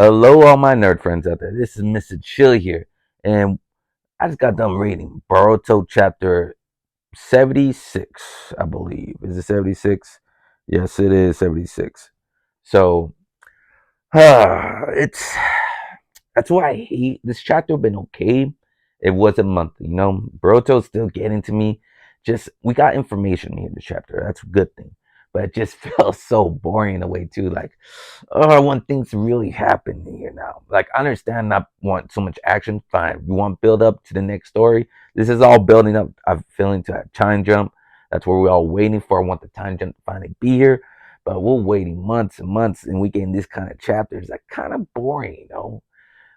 Hello, all my nerd friends out there. This is Mr. Chill here, and I just got done reading Boruto chapter 76, I believe. Is it 76? Yes, it is 76. So, it's that's why I hate this chapter. Been okay. It was a month, Boruto's still getting to me. Just we got information here in the chapter. That's a good thing, but it just feels so boring in a way too. Like, oh, I want things to really happen here now. Like, I understand not want so much action. Fine, we want build up to the next story. This is all building up. I'm feeling to a time jump. That's what we're all waiting for. I want the time jump to finally be here. But we're waiting months and months, and we getting this kind of chapters that kind of boring.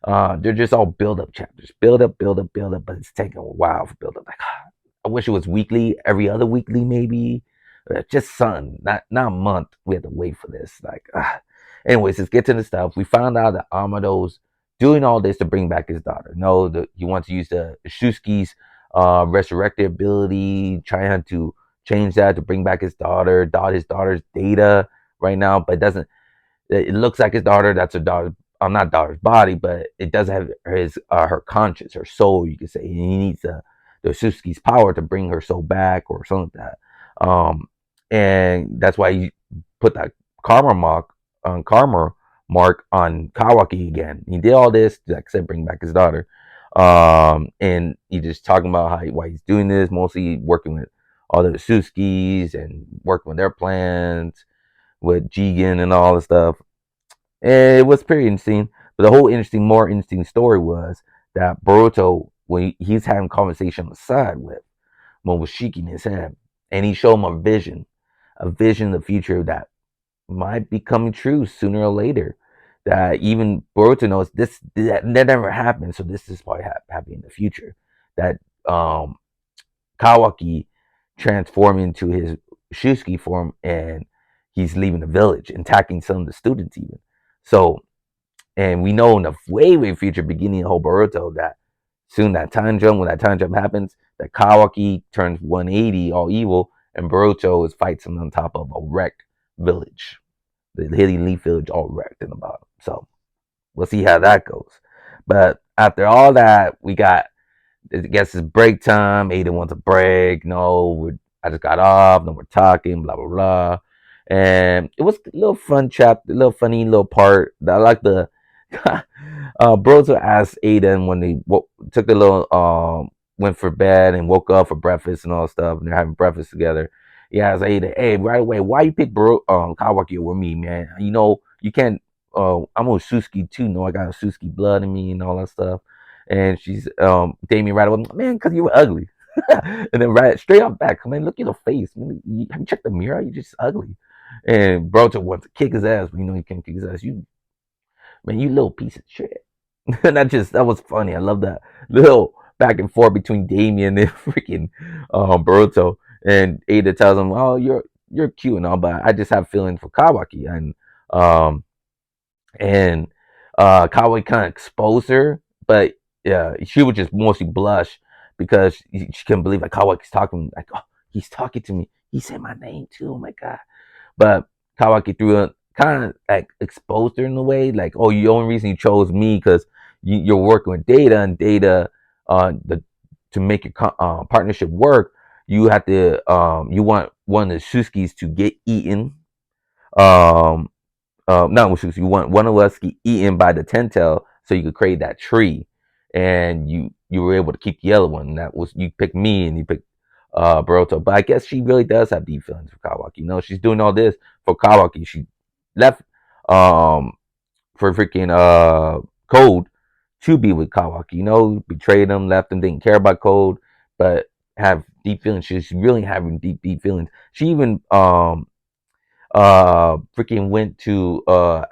They're just all build up chapters, build up, build up, build up, but it's taking a while for build up. Like, I wish it was weekly, every other weekly maybe. Just something, not a month. We have to wait for this. Like, anyways, let's get to the stuff. We found out that Amado's doing all this to bring back his daughter. No, he wants to use the Shusuke's resurrected ability, trying to change that to bring back his daughter, his daughter's data right now, but it doesn't. It looks like his daughter. That's her daughter. Not daughter's body, but it does have her conscience, her soul, you could say. And he needs the Suzuki's power to bring her soul back or something like that. And that's why he put that karma mark on Kawaki again. He did all this, like I said, bring back his daughter. And he just talking about why he's doing this, mostly working with all the Suzukis and working with their plans with Jigen and all the stuff. And it was pretty interesting. But the whole more interesting story was that Boruto, when he's having a conversation on the side with Momoshiki in his head, and he showed him a vision of the future that might be coming true sooner or later. That even Boruto knows that never happened, so this is probably happening in the future. That Kawaki transformed into his Shusuke form, and he's leaving the village and attacking some of the students even. So, and we know in the way future, beginning of whole Boruto, that soon when that time jump happens, that Kawaki turns 180 all evil, and Boruto is fights him on top of a wrecked village, the Hidden Leaf village, all wrecked in the bottom. So we'll see how that goes. But after all that, we got, I guess it's break time. Aiden wants a break. No, I just got off. No, we're talking. Blah blah blah. And it was a little fun chapter, a little funny little part. I like the Brozo asked Aiden when they took a little went for bed and woke up for breakfast and all stuff, and they're having breakfast together. He asked Aiden, "Hey, right away, why you pick Kawaki over me, man? You know you can't. I'm a Suzuki too. No, I got a Suzuki blood in me and all that stuff." And she's Damien right away, man, because you were ugly. And then right straight up back, man, look at your face. Man, have you checked the mirror? You're just ugly. And Broto wants to kick his ass, but you know he can't kick his ass. You little piece of shit. And that was funny. I love that little back and forth between Damien and freaking Boruto. And Ada tells him, "Oh, you're cute and all, but I just have feelings for Kawaki." Um and Kawaki kind of exposed her, but yeah, she would just mostly blush because she couldn't believe like Kawaki's talking, like, oh, he's talking to me. He said my name too. Oh my god! But Kawaki threw a kind of like exposed her in a way, like, oh, the only reason you chose me because you're working with Data, and Data, the to make your partnership work, you have to you want one of the Shuskis to get eaten. Um, not with Shuski, you want one of us to get eaten by the Tentel so you could create that tree, and you were able to keep the other one. That was you picked me and you picked Boruto. But I guess she really does have deep feelings for Kawaki. You know, she's doing all this for Kawaki. She left for freaking Code to be with Kawaki. You know, betrayed him, left him, didn't care about Code, but have deep feelings. She's really having deep feelings. She even freaking went to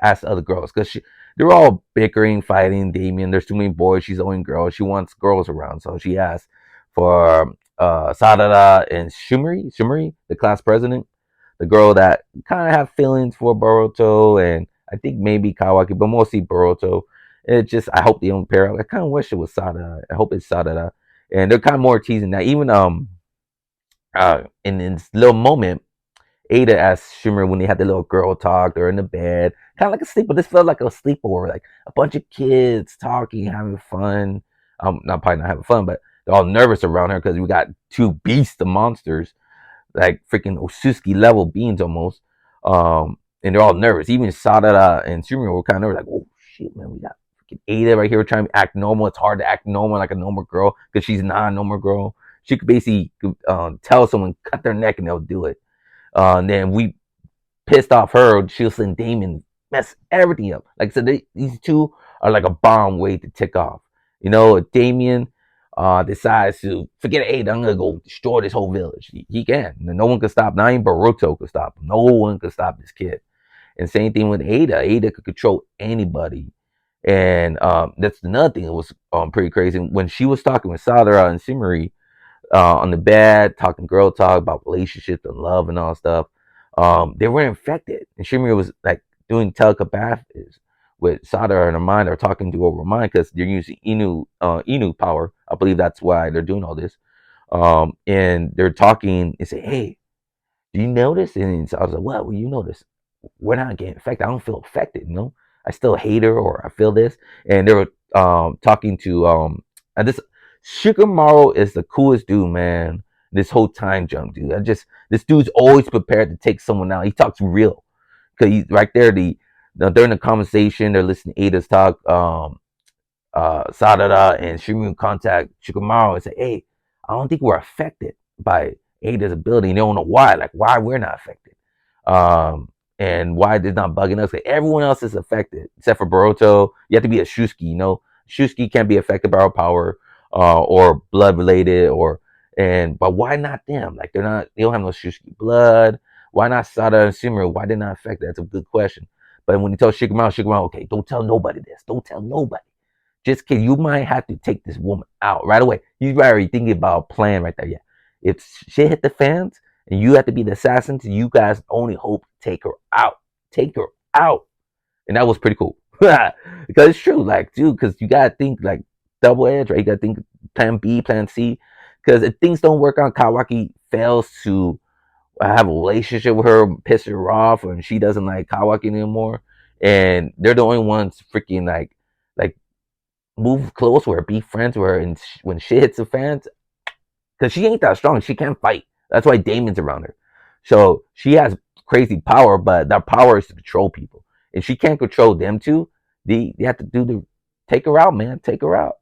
ask other girls because they're all bickering, fighting. Damien, there's too many boys. She's the only girl. She wants girls around, so she asked for Sadara and Shumari, the class president, the girl that kind of have feelings for Boruto and I think maybe Kawaki, but mostly Boruto. It just I hope they don't pair up. I kind of wish it was Sadara. I hope it's Sadara, and they're kind of more teasing that. Even in this little moment, Ada asked Shimmer when they had the little girl talk. They're in the bed, kind of like a sleep, but this felt like a sleepover, like a bunch of kids talking, having fun. Not probably not having fun, but they're all nervous around her because we got two beasts of monsters, like freaking Osuski level beings almost. And they're all nervous. Even Sadara and Sumio were kind of nervous, like, oh shit, man, we got freaking Ada right here trying to act normal. It's hard to act normal like a normal girl because she's not a normal girl. She could basically tell someone cut their neck and they'll do it. And then we pissed off her. She'll send Damon mess everything up. Like I said, these two are like a bomb waiting to tick off. You know, if Damien decides to forget Ada, I'm gonna go destroy this whole village. He can. No one can stop. Not even Boruto could stop him. No one could stop this kid. And same thing with Ada. Ada could control anybody. And that's another thing that was pretty crazy. When she was talking with Sadara and Simuri, on the bed, talking girl talk about relationships and love and all stuff. They were infected, and Shimura was like doing telepathy with Sadara in her mind, or talking to over her mind because they're using Inu power. I believe that's why they're doing all this. And they're talking and say, "Hey, do you notice?" And so I was like, "What? Well, you notice? We're not getting affected. I don't feel affected. You know, I still hate her, or I feel this." And they were talking to and this Shikamaru is the coolest dude, man. This whole time jump, dude. This dude's always prepared to take someone out. He talks real because he's right there. During the conversation, they're listening to Ada's talk. Sadada and Shiryu contact Shikamaru and say, "Hey, I don't think we're affected by Ada's ability." And they don't know why, like why we're not affected, and why they're not bugging us. Like, everyone else is affected except for Boruto. You have to be a Shusuke, you know. Shusuke can't be affected by our power, or blood related, but why not them? Like they don't have no Shusuke blood. Why not Sada and Sumeru? Why they not affected? That's a good question. But when you tell Shikamaru, okay, don't tell nobody this. Don't tell nobody. Just kidding. You might have to take this woman out right away. He's already thinking about a plan right there. Yeah. If shit hit the fans and you have to be the assassins, you guys only hope to take her out. Take her out. And that was pretty cool. Because it's true. Like, dude, because you got to think like double edge, right? You got to think plan B, plan C. Because if things don't work out, Kawaki fails to have a relationship with her, piss her off, and she doesn't like Kawaki anymore. And they're the only ones freaking like move close with her, be friends with her, and when shit hits the fans, because she ain't that strong, she can't fight. That's why Damon's around her. So she has crazy power, but that power is to control people. If she can't control them too, they have to take her out, man. Take her out.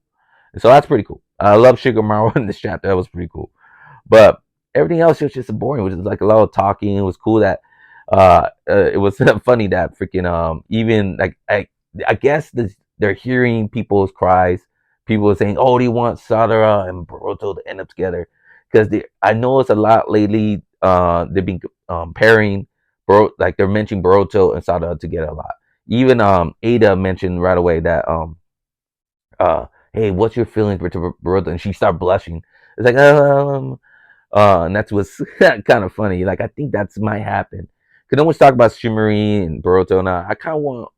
And so that's pretty cool. I love Shikamaru in this chapter. That was pretty cool. But everything else was just boring. It was just like a lot of talking. It was cool that it was funny that freaking even like I guess they're hearing people's cries. People are saying, "Oh, they want Sadara and Boruto to end up together," because I know it's a lot lately. They've been pairing like they're mentioning Boruto and Sadara together a lot. Even Ada mentioned right away that hey, what's your feelings for Boruto? And she started blushing. It's like and that's what's kind of funny. Like I think that's might happen. Cause no one's talking about Shimori and Boruto now. I kind of want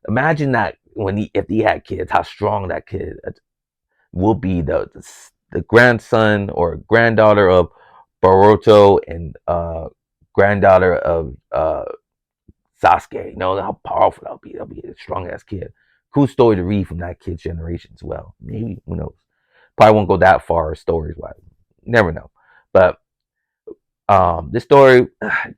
imagine that if he had kids, how strong that kid will be. The grandson or granddaughter of Boruto and granddaughter of Sasuke. You know how powerful that'll be. That'll be a strong ass kid. Cool story to read from that kid's generation as well. Maybe who knows? Probably won't go that far stories wise. Never know. But this story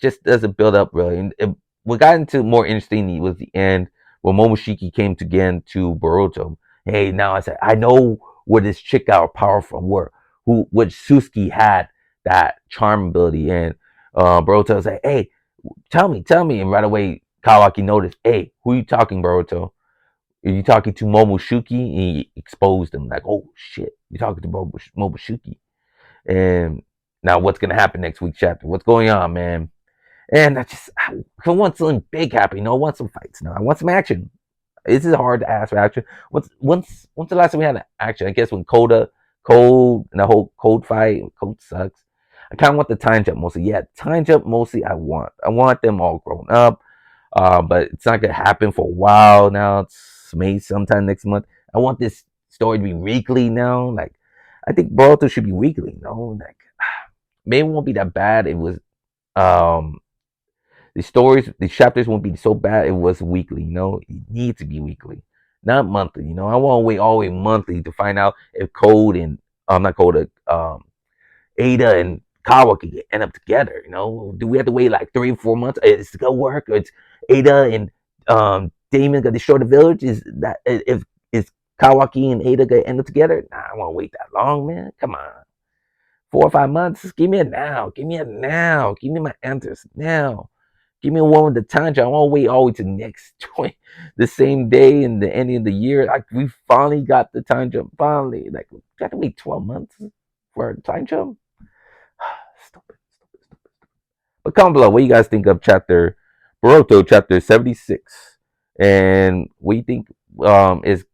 just doesn't build up really. And what got into more interesting was the end when Momoshiki came again to Boruto. Hey, now I said I know where this chick got her power from. Which Susuke had that charm ability, and Boruto was like, "Hey, tell me," and right away Kawaki noticed, "Hey, who are you talking, Boruto? Are you talking to Momoshiki?" And he exposed him like, "Oh shit, you're talking to Momoshiki." And now what's gonna happen next week's chapter? What's going on, man? And I want something big happening. I want some fights now. I want some action. This is hard to ask for action. Once the last time we had action? I guess when Cold and the whole Cold fight. Cold sucks. I kind of want the time jump mostly. Yeah, time jump mostly. I want them all grown up. But it's not gonna happen for a while now. It's maybe sometime next month. I want this story to be weekly now. Like I think Boruto should be weekly. Like maybe it won't be that bad. It was the chapters won't be so bad. It was weekly, you know. It needs to be weekly, not monthly. You know, I won't wait all the way monthly to find out if Code and not Code, Ada and Kawaki end up together. You know, do we have to wait like 3 or 4 months? Is it gonna work? Or it's Ada and Damon gonna destroy the village? Is that if is Kawaki and Ada gonna end up together? Nah, I won't wait that long, man. Come on, 4 or 5 months. Give me it now. Give me it now. Give me my answers now. Give me one with the time jump. I won't wait all the way to next 20, the same day and the ending of the year. Like we finally got the time jump. Finally, like we got to wait 12 months for a time jump. Stupid, stupid, stupid. But comment below what you guys think of chapter Boruto chapter 76, and what you think is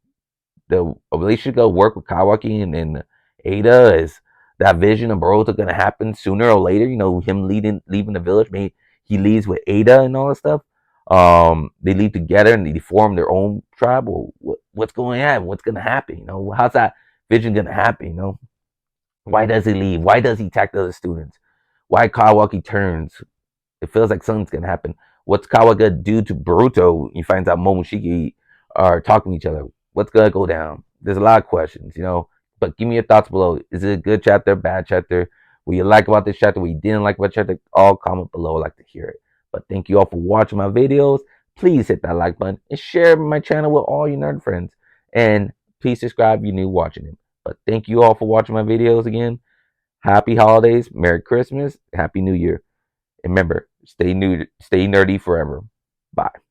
the relationship gonna work with Kawaki and Ada? Is that vision of Boruto gonna happen sooner or later? You know, him leaving the village. Maybe he leaves with Ada and all that stuff. They leave together and they form their own tribe. Or what's going to happen? What's gonna happen? You know, how's that vision gonna happen? You know, why does he leave? Why does he attack the other students? Why Kawaki turns? It feels like something's gonna happen. What's Kawa gonna do to Boruto? He finds out Momoshiki are talking to each other. What's gonna go down? There's a lot of questions, you know. But give me your thoughts below. Is it a good chapter, bad chapter? What you like about this chapter? What you didn't like about the chapter? All comment below. I'd like to hear it. But thank you all for watching my videos. Please hit that like button and share my channel with all your nerd friends. And please subscribe if you're new watching it. But thank you all for watching my videos again. Happy holidays, Merry Christmas, Happy New Year. And remember, stay nerdy forever. Bye.